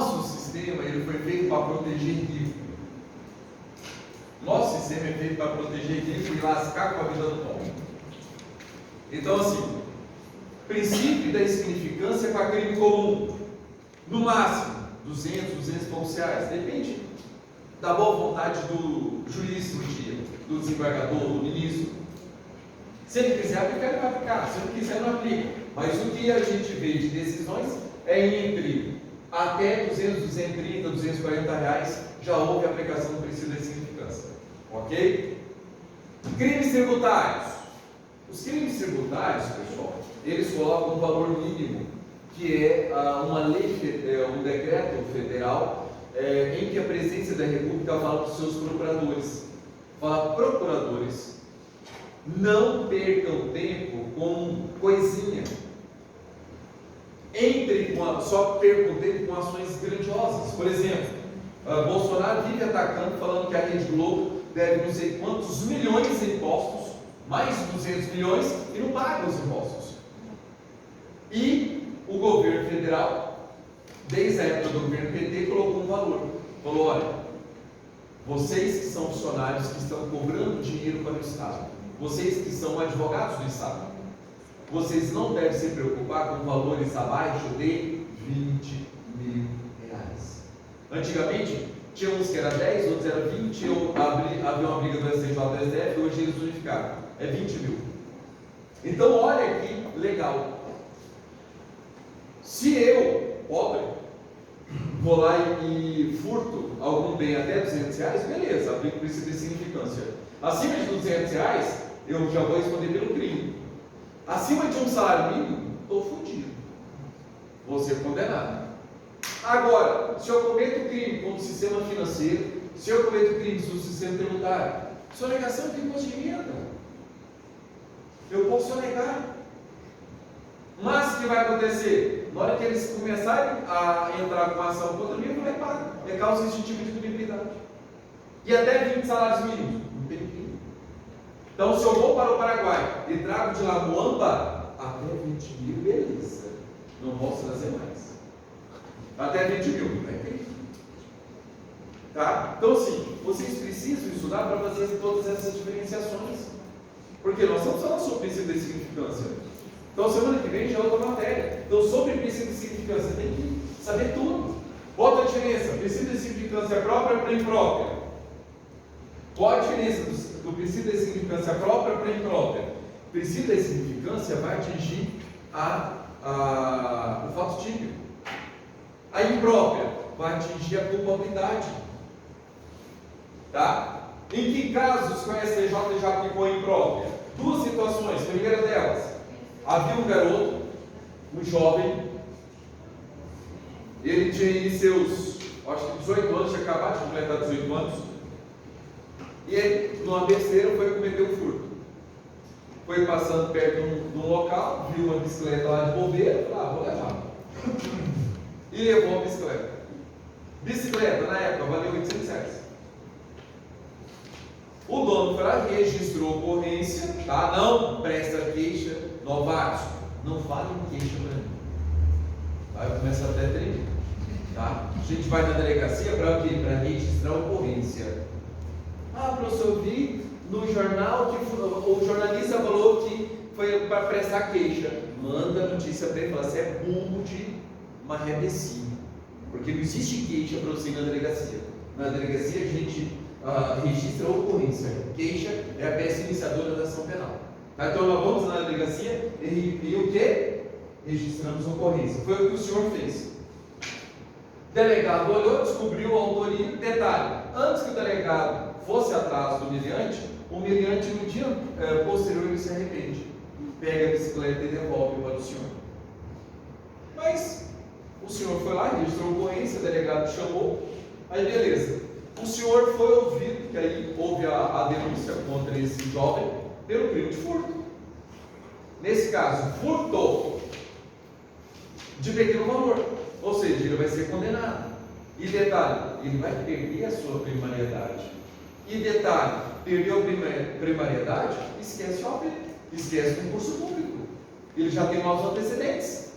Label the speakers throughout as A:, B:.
A: nosso sistema ele foi feito para proteger rico. Nosso sistema é feito para proteger rico e lascar com a vida do pobre. Então, assim, princípio da insignificância com a crime comum. No máximo, 200 e poucos reais. Depende da boa vontade do juiz no dia, do desembargador, do ministro. Se ele quiser aplicar, ele vai aplicar. Se ele quiser, não aplica. Mas o que a gente vê de decisões é entre até 200, 230, 240 reais já houve a aplicação do princípio da insignificância. Ok? Crimes tributários. Os crimes tributários, pessoal, eles colocam um valor mínimo, que é uma lei, um decreto federal, em que a presidência da República fala para os seus procuradores. Fala, procuradores, não percam tempo com coisinha. Só percam tempo com ações grandiosas. Por exemplo, Bolsonaro vive atacando, falando que a Rede Globo deve não sei quantos milhões em impostos, mais de 200 milhões, e não paga os impostos. E o governo federal, desde a época do governo PT, colocou um valor. Falou, olha, vocês que são funcionários que estão cobrando dinheiro para o Estado, vocês que são advogados do Estado, vocês não devem se preocupar com valores abaixo de 20 mil reais. Antigamente, tinha uns que era 10, outros era 20, havia uma briga do STJ e do STF, hoje eles unificaram, é 20 mil. Então, olha que legal. Se eu, pobre, vou lá e furto algum bem até 200 reais, beleza, aplico o princípio de significância. Acima de 200 reais, eu já vou responder pelo crime. Acima de um salário mínimo, estou fudido. Vou ser condenado. Agora, se eu cometo crime contra o sistema financeiro, se eu cometo crimes no sistema tributário, sonegação de imposto de renda. Eu posso sonegar. Mas o que vai acontecer? Na hora que eles começarem a entrar com ação contra mim, eu vai pagar. É causa instintiva de punibilidade. E até 20 salários mínimos. Não tem crime. Então, se eu vou para o Paraguai e trago de lá muamba, até 20 mil, beleza. Não posso trazer mais. Até 20 mil, não é crime. Tá? Então, assim, vocês precisam estudar para fazer todas essas diferenciações. Porque nós estamos falando sobre o princípio de significância. Então, semana que vem já é outra matéria. Então, sobre o princípio de significância, tem que saber tudo. Qual a diferença? Princípio de significância própria para imprópria. Qual a diferença do princípio de significância própria para imprópria? O princípio de significância vai atingir o fato típico. A imprópria vai atingir a culpabilidade. Tá? Em que casos que o STJ já aplicou a imprópria? Duas situações. Primeira delas, havia um garoto, um jovem, ele tinha seus, acho que 18 anos, tinha acabado de completar 18 anos, e ele, numa besteira, foi cometer um furto. Foi passando perto de um local, viu uma bicicleta lá de bobeira, falou, vou levar. E levou a bicicleta. Bicicleta, na época, valeu 800 reais. O dono foi lá, registrou ocorrência, tá? Não presta queixa, novatos, não fale em queixa para mim. Vai começar até a tremer, tá? A gente vai na delegacia para quê? Para registrar ocorrência. Professor, eu vi no jornal que o jornalista falou que foi para prestar queixa. Manda a notícia para ele, fala, você é burro de uma rebecinha. Porque não existe queixa para você ir na delegacia. Na delegacia a gente registra a ocorrência. Queixa é a peça iniciadora da ação penal. Tá? Então nós vamos na delegacia e o que? Registramos a ocorrência. Foi o que o senhor fez. O delegado olhou, descobriu a autoria. Detalhe, antes que o delegado fosse atrás do o humilhante no dia posterior ele se arrepende. Pega a bicicleta e devolve para o senhor. Mas o senhor foi lá, registrou a ocorrência, o delegado chamou, aí beleza. O senhor foi ouvido, que aí houve a denúncia contra esse jovem pelo crime de furto. Nesse caso, furtou de pequeno valor, ou seja, ele vai ser condenado. E detalhe, ele vai perder a sua primariedade. E detalhe, perdeu a primariedade, esquece o OAB, esquece o concurso público. Ele já tem maus antecedentes.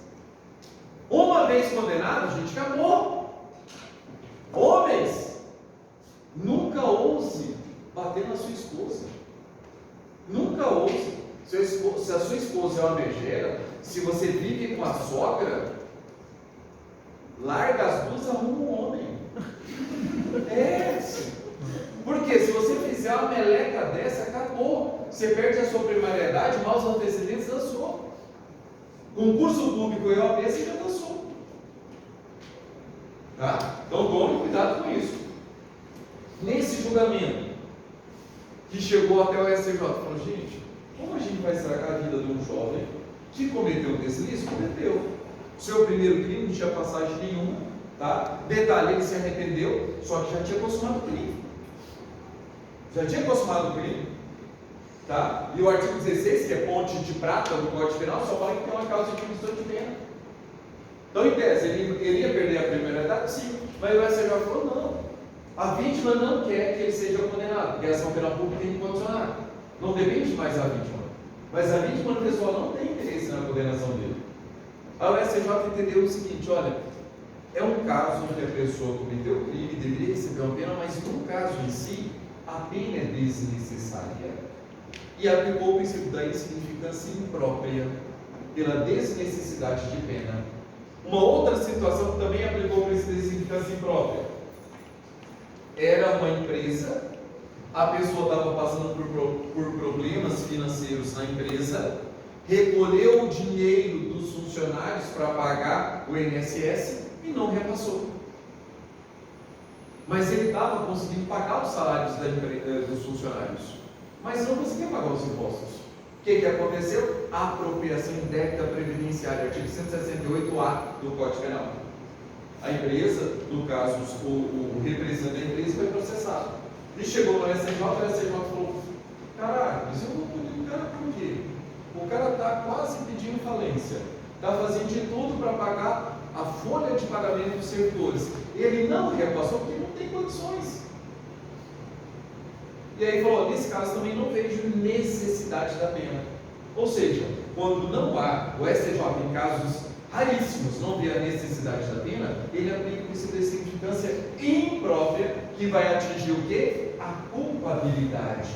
A: Uma vez condenado, gente, acabou. bater na sua esposa. Nunca ouça. Se a sua esposa é uma megera, se você vive com a sogra, larga as duas, arruma um homem. Porque se você fizer uma meleca dessa, acabou. Você perde a sua primariedade, maus antecedentes, dançou. Concurso público e OAB, você já dançou. Tá? Então tome cuidado com isso. Nesse julgamento, que chegou até o STJ, falou, gente, como a gente vai estragar a vida de um jovem que cometeu um deslize? Cometeu. Seu primeiro crime não tinha passagem nenhuma, tá? Detalhe, ele se arrependeu, só que já tinha consumado o crime. Já tinha consumado o crime, tá? E o artigo 16, que é ponte de prata do Código Penal, só fala que tem uma causa de diminuição de pena. Então, em tese, ele ia perder a primariedade, sim, mas o STJ falou, não. A vítima não quer que ele seja condenado, porque a ação penal pública tem que condicionar. Não depende mais da vítima. Mas a vítima pessoal não tem interesse na condenação dele. A STJ entendeu o seguinte, olha, é um caso onde a pessoa cometeu o crime, deveria receber uma pena, mas no caso em si, a pena é desnecessária. E aplicou o princípio da insignificância imprópria pela desnecessidade de pena. Uma outra situação que também aplicou o princípio da insignificância imprópria. Era uma empresa, a pessoa estava passando por problemas financeiros na empresa, recolheu o dinheiro dos funcionários para pagar o INSS e não repassou. Mas ele estava conseguindo pagar os salários dos funcionários, mas não conseguia pagar os impostos. O que aconteceu? A apropriação indébita previdenciária, artigo 168A do Código Penal. A empresa, no caso, o representante da empresa foi processado. E chegou no STJ, o STJ falou, caralho, mas eu vou punir o cara por quê? O cara está quase pedindo falência, está fazendo de tudo para pagar a folha de pagamento dos servidores. Ele não repassou porque não tem condições. E aí falou, nesse caso também não vejo necessidade da pena. Ou seja, quando não há, o STJ em casos raríssimos não vê a necessidade da pena, ele aplica o princípio da significância imprópria, que vai atingir o quê? A culpabilidade.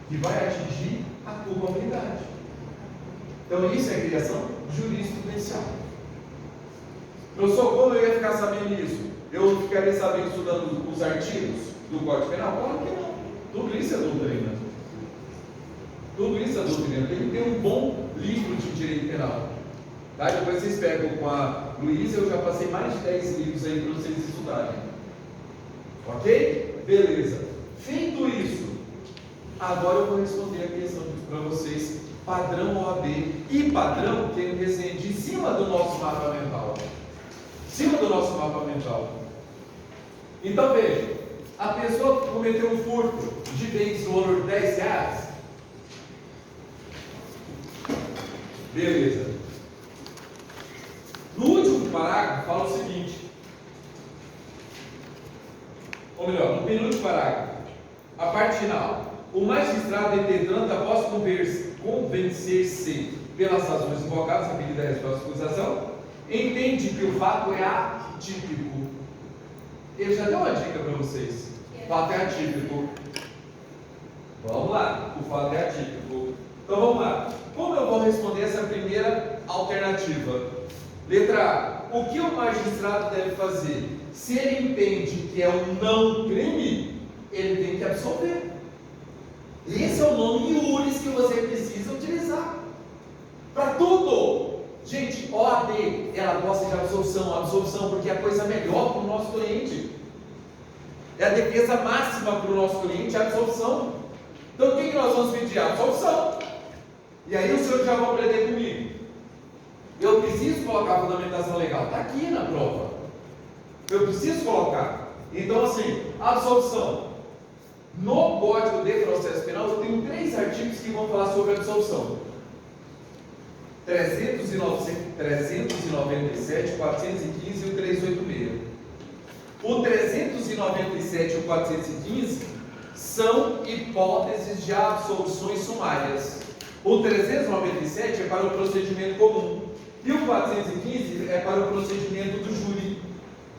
A: Que vai atingir a culpabilidade. Então isso é criação jurisprudencial. Professor, como eu ia ficar sabendo isso? Eu ficaria sabendo estudando os artigos do Código Penal? Claro que não. Tudo isso é doutrina. Tudo isso é doutrina. Tem que ter um bom livro de direito penal. Tá? Depois vocês pegam com a Luísa, eu já passei mais de 10 livros aí para vocês estudarem. Ok? Beleza. Feito isso, agora eu vou responder a questão para vocês, padrão OAB e padrão que ele resende em cima do nosso mapa mental. Em cima do nosso mapa mental. Então veja, a pessoa que cometeu um furto de bens no valor de R$10, beleza. No último parágrafo fala o seguinte, ou melhor, no penúltimo parágrafo, a parte final, o magistrado entretanto, após convencer-se pelas razões invocadas, referida à resposta da acusação, entende que o fato é atípico. Ele já deu uma dica para vocês. O fato é atípico. Vamos lá, o fato é atípico. Então vamos lá. Como eu vou responder essa primeira alternativa? Letra A. O que o magistrado deve fazer? Se ele entende que é um não crime, ele tem que absolver. Esse é o nome iuris que você precisa utilizar para tudo. Gente, OAB, ela gosta de absolvição porque é a coisa melhor para o nosso cliente. É a defesa máxima para o nosso cliente, a absolvição. Então o que nós vamos pedir? A absolvição. E aí o senhor já vai aprender comigo. Eu preciso colocar a fundamentação legal, está aqui na prova. Eu preciso colocar. Então assim, absolvição. No Código de Processo Penal eu tenho 3 artigos que vão falar sobre absolvição. 397, 415 e o 386. O 397 e o 415 são hipóteses de absolvições sumárias. O 397 é para o procedimento comum e o 415 é para o procedimento do júri.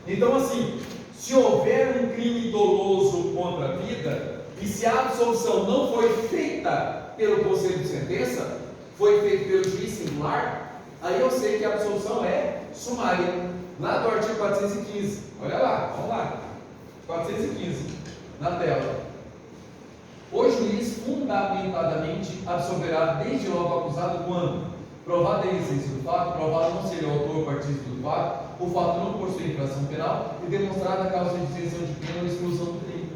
A: Então assim, se houver um crime doloso contra a vida, E se a absolvição não foi feita pelo conselho de sentença, foi feita pelo juiz singular, aí eu sei que a absolvição é sumária. Lá do artigo 415, olha lá, vamos lá, 415, na tela. O juiz fundamentadamente absolverá desde logo acusado quando provada a inocência do fato, provado não ser o autor partícipe do fato, o fato não possui infração penal e demonstrada a causa de isenção de pena ou exclusão do crime.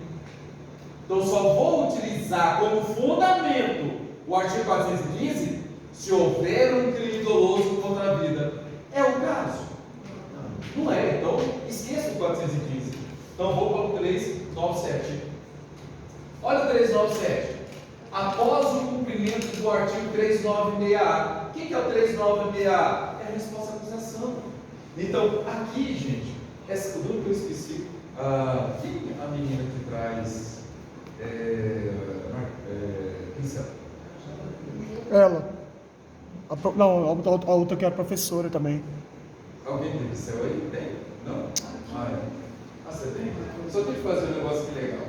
A: Então só vou utilizar como fundamento o artigo 415 se houver um crime doloso contra a vida. É o caso? Não é, então esqueça o 415. Então vou para o 397. Olha o 397. Após o cumprimento do artigo 396A. O que é o 396A? É a resposta à acusação. Então, aqui, gente, essa dúvida eu esqueci. Quem é a menina que traz pincel?
B: Ela. Não, a outra que é a professora também.
A: Alguém tem pincel aí? Tem? Não? Ah, é. Você tem? Só tem que fazer um negócio que legal.